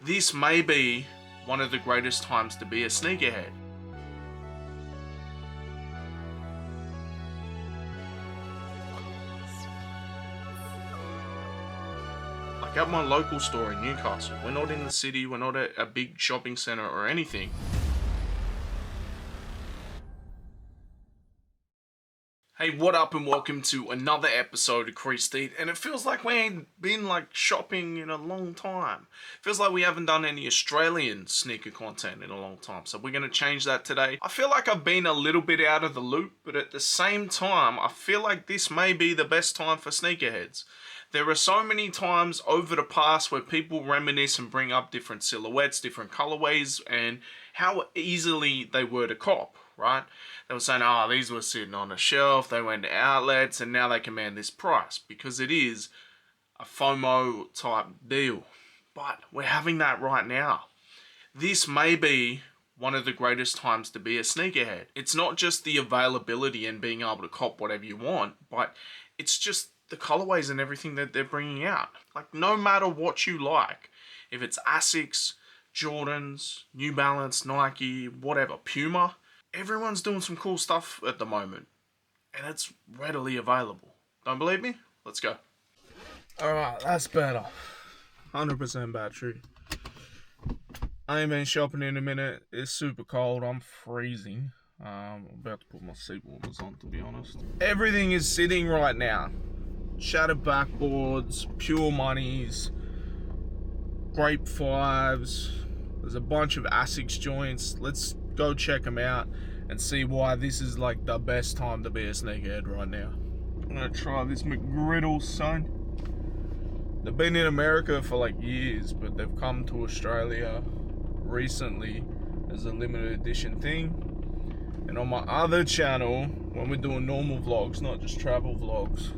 This may be one of the greatest times to be a sneakerhead. Like at my local store in Newcastle, we're not in the city, we're not at a big shopping centre or anything. Hey, what up and welcome to another episode of Creased, and it feels like we ain't been like shopping in a long time. Feels like we haven't done any Australian sneaker content in a long time, so we're going to change that today. I feel like I've been a little bit out of the loop, but at the same time, I feel like this may be the best time for sneakerheads. There are so many times over the past where people reminisce and bring up different silhouettes, different colorways, and how easily they were to cop, right? They were saying, oh, these were sitting on a shelf, they went to outlets, and now they command this price, because it is a FOMO type deal. But we're having that right now. This may be one of the greatest times to be a sneakerhead. It's not just the availability and being able to cop whatever you want, but it's just the colorways and everything that they're bringing out. Like, no matter what you like, if it's ASICS, Jordans, New Balance, Nike, whatever, Puma, everyone's doing some cool stuff at the moment, and it's readily available. Don't believe me? Let's go. Alright, that's better. 100% battery. I ain't been shopping in a minute. It's super cold. I'm freezing. I'm about to put my seat warmers on, to be honest. Everything is sitting right now. Shattered backboards, pure monies, grape 5s. There's a bunch of ASICS joints. Let's go check them out and see why this is like the best time to be a sneakerhead right now. I'm gonna try this McGriddle, son. They've been in America for like years, but they've come to Australia recently as a limited edition thing. And on my other channel, when we're doing normal vlogs, not just travel vlogs,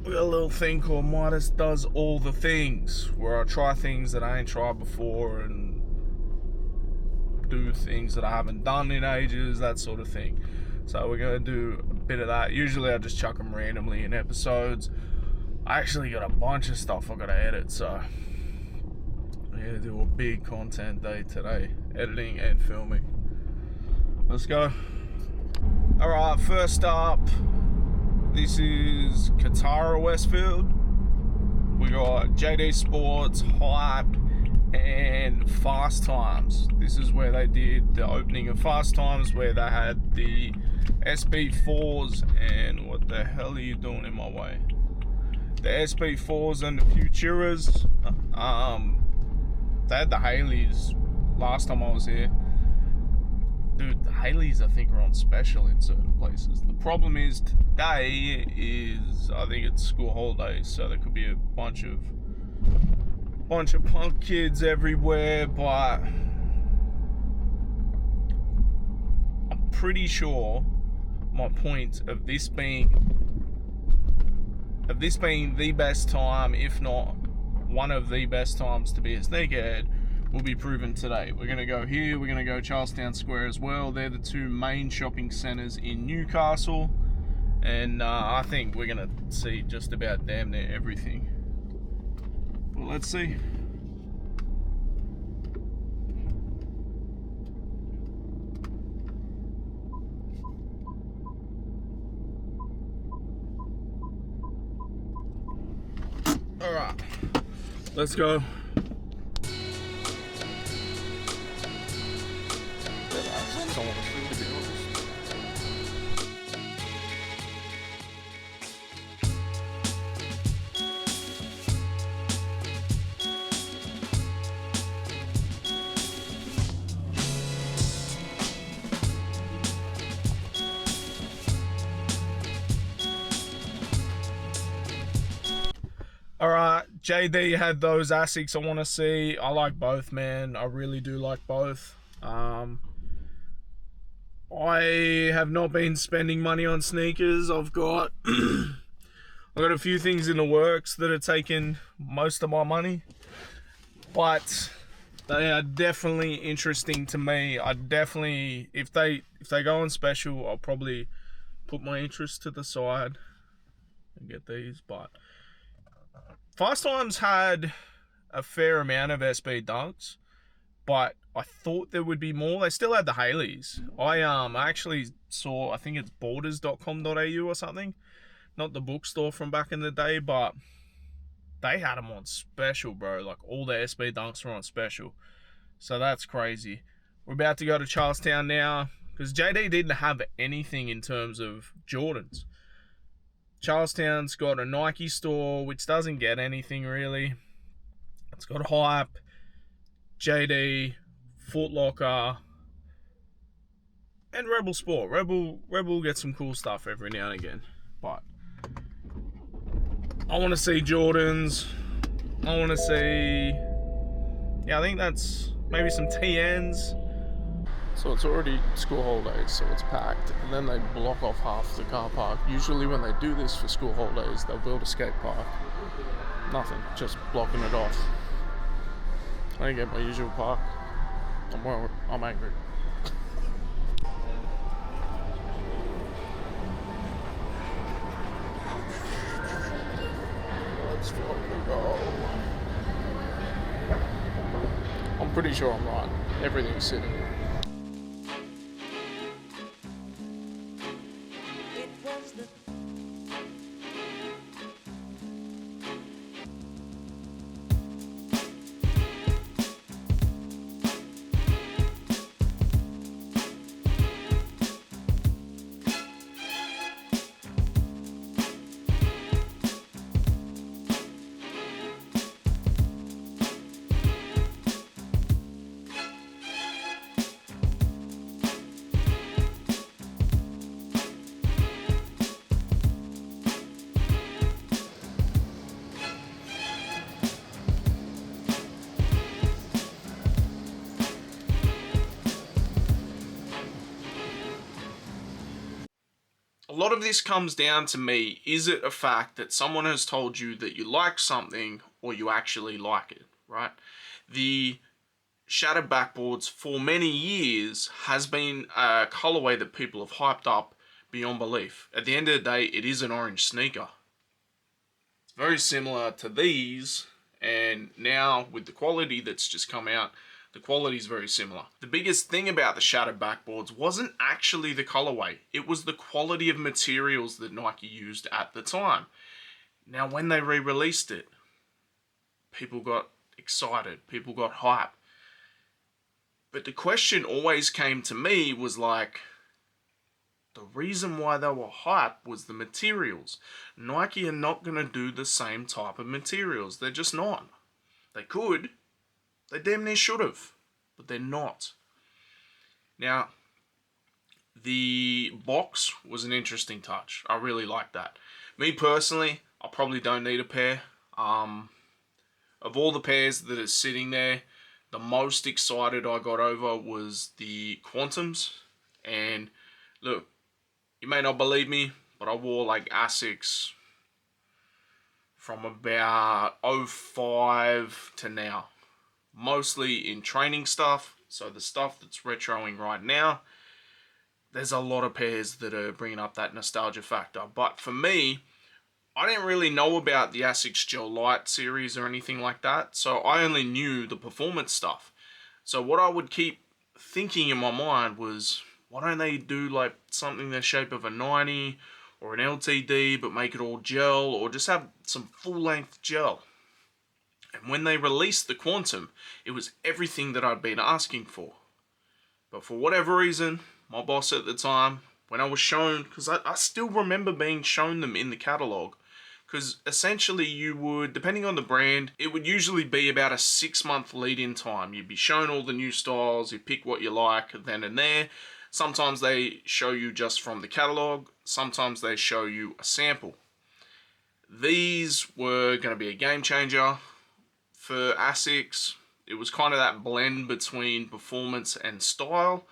we got a little thing called MITUS Does All the Things, where I try things that I ain't tried before and do things that I haven't done in ages, that sort of thing. So we're going to do a bit of that. Usually I just chuck them randomly in episodes. I actually got a bunch of stuff I got to edit, so I'm going to do a big content day today, editing and filming. Let's go. Alright, first up, this is Katara Westfield. We got JD Sports, Hype, and Fast Times. This is where they did the opening of Fast Times, where they had the SB4s and what the hell are you doing in my way? The SB4s and the Futuras. They had the Haleys last time I was here. Dude, the Haleys I think are on special in certain places. The problem is today is, I think it's school holidays, so there could be a bunch of punk kids everywhere, but I'm pretty sure my point of this being the best time, if not one of the best times to be a sneakerhead, will be proven today. We're going to go here, we're going to go Charlestown Square as well. They're the two main shopping centres in Newcastle, and I think we're going to see just about damn near everything. But let's see. Alright, let's go. Alright, JD had those ASICs I want to see. I like both, man. I really do like both. I have not been spending money on sneakers. I've got a few things in the works that are taking most of my money, but they are definitely interesting to me. I definitely, if they go on special, I'll probably put my interest to the side and get these. But Fast Times had a fair amount of SB Dunks, but I thought there would be more. They still had the Haleys. I actually saw, I think it's borders.com.au or something, not the bookstore from back in the day, but they had them on special, bro. Like, all the SB Dunks were on special. So that's crazy. We're about to go to Charlestown now, because JD didn't have anything in terms of Jordans. Charlestown's got a Nike store, which doesn't get anything really. It's got Hype, JD, Foot Locker, and Rebel Sport. Rebel gets some cool stuff every now and again. But I want to see Jordans. I want to see... yeah, I think that's maybe some TNs. So it's already school holidays, so it's packed. And then they block off half the car park. Usually when they do this for school holidays, they'll build a skate park. Nothing, just blocking it off. I didn't get my usual park. I'm angry. Let's fucking go. I'm pretty sure I'm right. Everything's sitting. A lot of this comes down to me, is it a fact that someone has told you that you like something or you actually like it, right? The shattered backboards for many years has been a colorway that people have hyped up beyond belief. At the end of the day, it is an orange sneaker. It's very similar to these, and now with the quality that's just come out, the quality is very similar. The biggest thing about the shattered backboards wasn't actually the colorway. It was the quality of materials that Nike used at the time. Now, when they re-released it, people got excited. People got hype. But the question always came to me was like, the reason why they were hype was the materials. Nike are not going to do the same type of materials. They're just not. They could. They damn near should have, but they're not. Now, the box was an interesting touch. I really like that. Me personally, I probably don't need a pair. Of all the pairs that are sitting there, the most excited I got over was the Quantums. And look, you may not believe me, but I wore like ASICs from about 05 to now. Mostly in training stuff, so the stuff that's retroing right now, there's a lot of pairs that are bringing up that nostalgia factor. But for me, I didn't really know about the ASICS Gel Light series or anything like that, so I only knew the performance stuff. So what I would keep thinking in my mind was, why don't they do like something the shape of a 90 or an LTD, but make it all gel, or just have some full-length gel? And when they released the Quantum, it was everything that I'd been asking for. But for whatever reason, my boss at the time, when I was shown, because I still remember being shown them in the catalogue, because essentially you would, depending on the brand, it would usually be about a 6-month lead-in time. You'd be shown all the new styles, you pick what you like then and there. Sometimes they show you just from the catalogue, sometimes they show you a sample. These were going to be a game changer. For ASICS, it was kind of that blend between performance and style,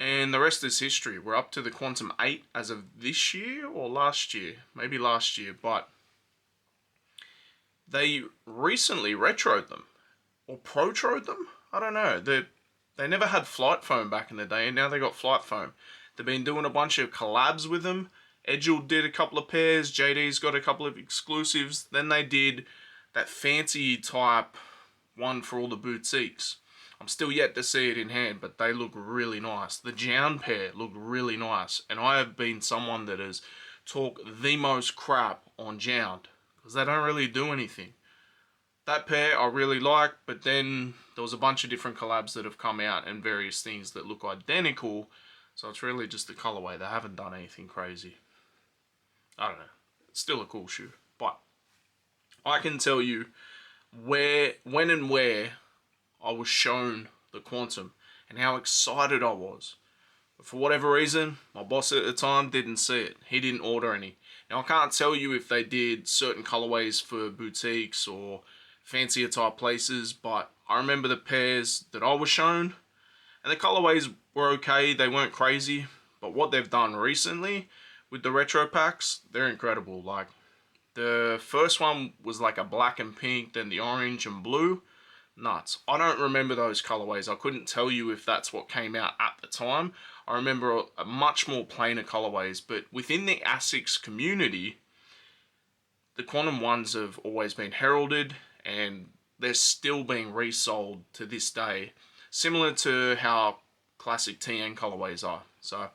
and the rest is history. We're up to the Quantum 8 as of this year, or last year, maybe last year, but they recently retroed them, or protroed them, I don't know. They never had flight foam back in the day, and now they got flight foam. They've been doing a bunch of collabs with them. Edgel did a couple of pairs, JD's got a couple of exclusives, then they did that fancy type one for all the boutiques. I'm still yet to see it in hand, but they look really nice. The Jound pair look really nice, and I have been someone that has talked the most crap on Jound because they don't really do anything. That pair I really like, but then there was a bunch of different collabs that have come out and various things that look identical, so it's really just the colorway. They haven't done anything crazy. I don't know. It's still a cool shoe, but I can tell you when and where I was shown the Quantum and how excited I was. But for whatever reason, my boss at the time didn't see it. He didn't order any. Now I can't tell you if they did certain colorways for boutiques or fancier type places, but I remember the pairs that I was shown, and the colorways were okay. They weren't crazy, but what they've done recently with the retro packs, they're incredible. Like, the first one was like a black and pink, then the orange and blue. Nuts. I don't remember those colorways. I couldn't tell you if that's what came out at the time. I remember a much more plainer colorways, but within the ASICS community, the Quantum ones have always been heralded, and they're still being resold to this day, similar to how classic TN colorways are. So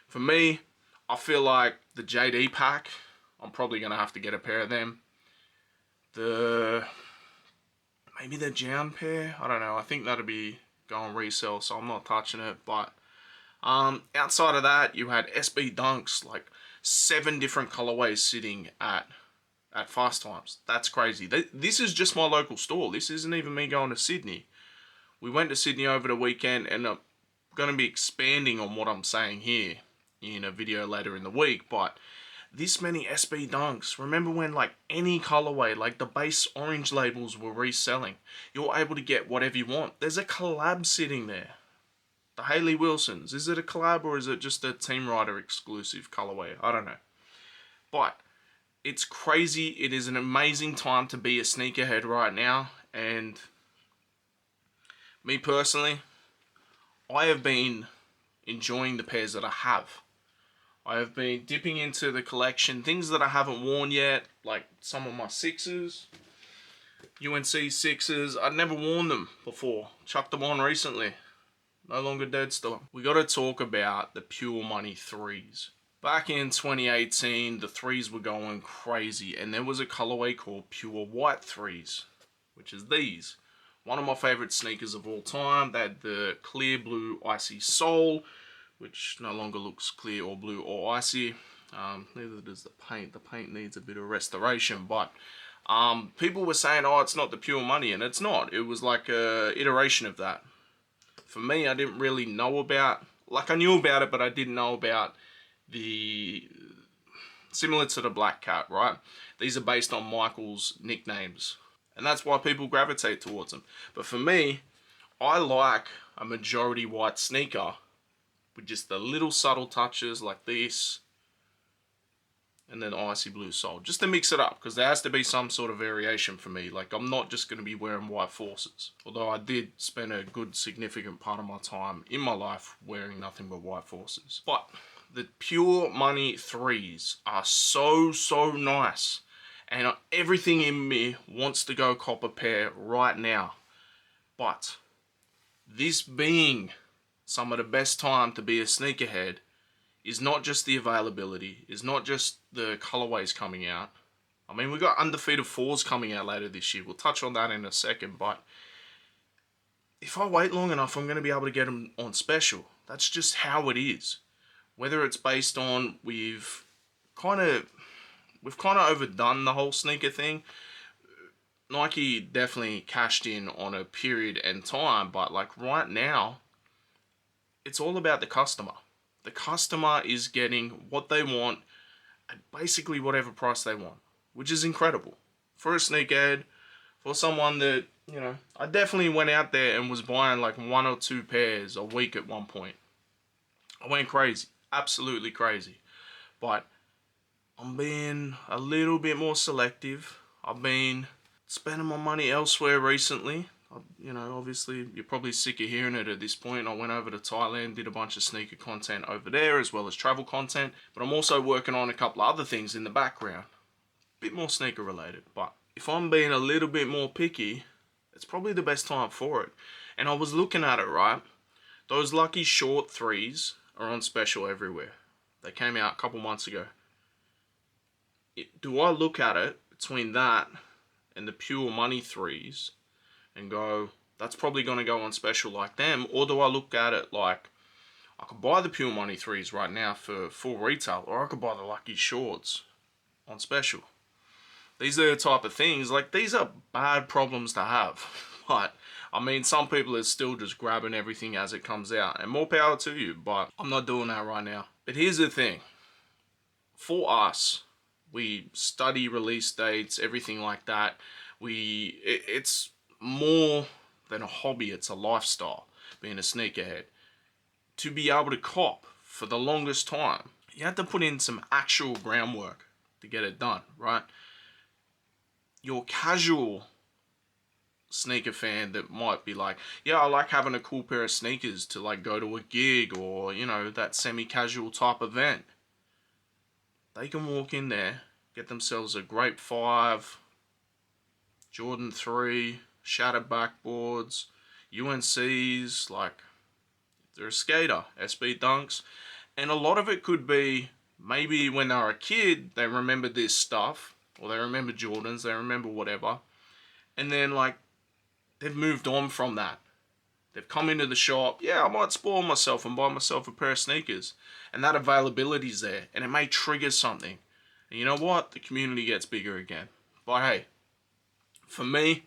for me, I feel like the JD pack, I'm probably going to have to get a pair of them. Maybe the Jound pair, I don't know. I think that'll be going resell, so I'm not touching it. But outside of that, you had SB Dunks, like 7 different colorways sitting at Fast Times. That's crazy. This is just my local store. This isn't even me going to Sydney. We went to Sydney over the weekend, and I'm going to be expanding on what I'm saying here in a video later in the week. But this many SB Dunks. Remember when like any colorway, like the base orange labels were reselling. You're able to get whatever you want. There's a collab sitting there. The Hayley Wilsons. Is it a collab or is it just a Team Rider exclusive colorway? I don't know. But it's crazy. It is an amazing time to be a sneakerhead right now. And me personally, I have been enjoying the pairs that I have. I have been dipping into the collection, things that I haven't worn yet, like some of my 6s, UNC 6s. I'd never worn them before. Chucked them on recently. No longer dead stock. We got to talk about the Pure Money 3s. Back in 2018, the 3s were going crazy, and there was a colorway called Pure White 3s, which is these. One of my favorite sneakers of all time. They had the clear blue icy sole, which no longer looks clear or blue or icy. Neither does the paint. The paint needs a bit of restoration, but people were saying, oh, it's not the Pure Money, and it's not. It was like a iteration of that. For me, I didn't really know about, like I knew about it, but I didn't know about the, similar to the Black Cat, right? These are based on Michael's nicknames, and that's why people gravitate towards them. But for me, I like a majority white sneaker with just the little subtle touches like this, and then icy blue sole, just to mix it up, because there has to be some sort of variation for me. Like, I'm not just going to be wearing white Forces, although I did spend a good significant part of my time in my life wearing nothing but white Forces. But the Pure Money 3s are so nice, and everything in me wants to go cop a pair right now. But this being some of the best time to be a sneakerhead is not just the availability, is not just the colorways coming out. I mean, we got Undefeated 4s coming out later this year. We'll touch on that in a second, but if I wait long enough, I'm going to be able to get them on special. That's just how it is. Whether it's based on we've kind of overdone the whole sneaker thing. Nike definitely cashed in on a period and time, but like right now, it's all about the customer. The customer is getting what they want at basically whatever price they want, which is incredible. For a sneakerhead, for someone that, you know, I definitely went out there and was buying like 1 or 2 pairs a week at one point. I went crazy, absolutely crazy. But I'm being a little bit more selective. I've been spending my money elsewhere recently. You know, obviously, you're probably sick of hearing it at this point. I went over to Thailand, did a bunch of sneaker content over there, as well as travel content. But I'm also working on a couple of other things in the background. A bit more sneaker related. But if I'm being a little bit more picky, It's probably the best time for it. And I was looking at it, right? Those lucky short 3s are on special everywhere. They came out a couple months ago. Do I look at it between that and the pure money 3s and go, that's probably going to go on special like them? Or do I look at it like, I could buy the pure money 3s right now for full retail, or I could buy the lucky shorts on special? These are the type of things, like, these are bad problems to have. But, I mean, some people are still just grabbing everything as it comes out, and more power to you, but I'm not doing that right now. But here's the thing. For us, we study release dates, everything like that. It's more than a hobby, it's a lifestyle, being a sneakerhead. To be able to cop for the longest time, you have to put in some actual groundwork to get it done, right? Your casual sneaker fan that might be like, yeah, I like having a cool pair of sneakers to like go to a gig or, you know, that semi-casual type event. They can walk in there, get themselves a Grape 5, Jordan 3, shattered backboards, UNCs, like, they're a skater, SB Dunks, and a lot of it could be maybe when they were a kid, they remember this stuff, or they remember Jordans, they remember whatever, and then like, they've moved on from that. They've come into the shop, yeah, I might spoil myself and buy myself a pair of sneakers, and that availability's there, and it may trigger something, and you know what, the community gets bigger again. But hey, for me,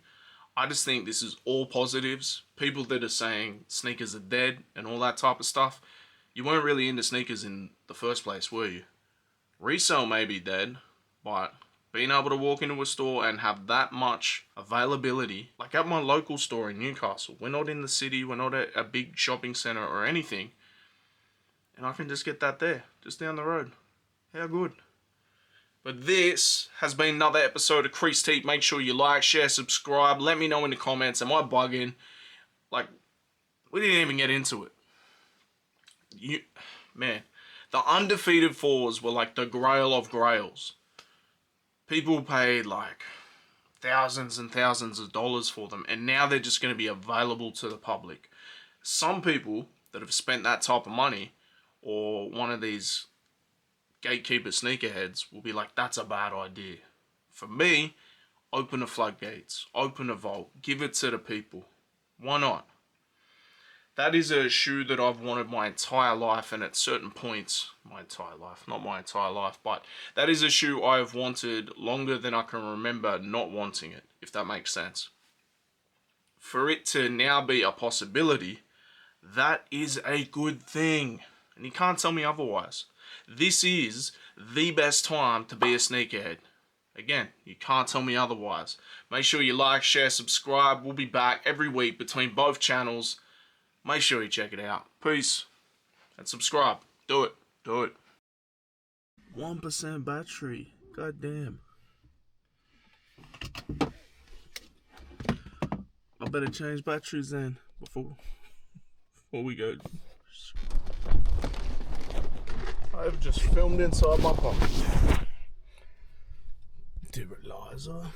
I just think this is all positives. People that are saying sneakers are dead and all that type of stuff, you weren't really into sneakers in the first place, were you? Resale may be dead, but being able to walk into a store and have that much availability, like at my local store in Newcastle, we're not in the city, we're not at a big shopping centre or anything, and I can just get that there, just down the road. How good? But this has been another episode of Creased. Make sure you like, share, subscribe. Let me know in the comments. Am I bugging? Like, we didn't even get into it. Man, the undefeated 4s were like the grail of grails. People paid like thousands and thousands of dollars for them, and now they're just going to be available to the public. Some people that have spent that type of money, or one of these gatekeeper sneakerheads, will be like, that's a bad idea. For me, open the floodgates, open a vault, give it to the people. Why not? That is a shoe that I've wanted my entire life, and at certain points, my entire life, not my entire life, but that is a shoe I have wanted longer than I can remember not wanting it, if that makes sense. For it to now be a possibility, that is a good thing, and you can't tell me otherwise. This is the best time to be a sneakerhead. Again, you can't tell me otherwise. Make sure you like, share, subscribe. We'll be back every week between both channels. Make sure you check it out. Peace. And subscribe. Do it. Do it. 1% battery. God damn. I better change batteries then before we go. I've just filmed inside my pocket. Derealizer.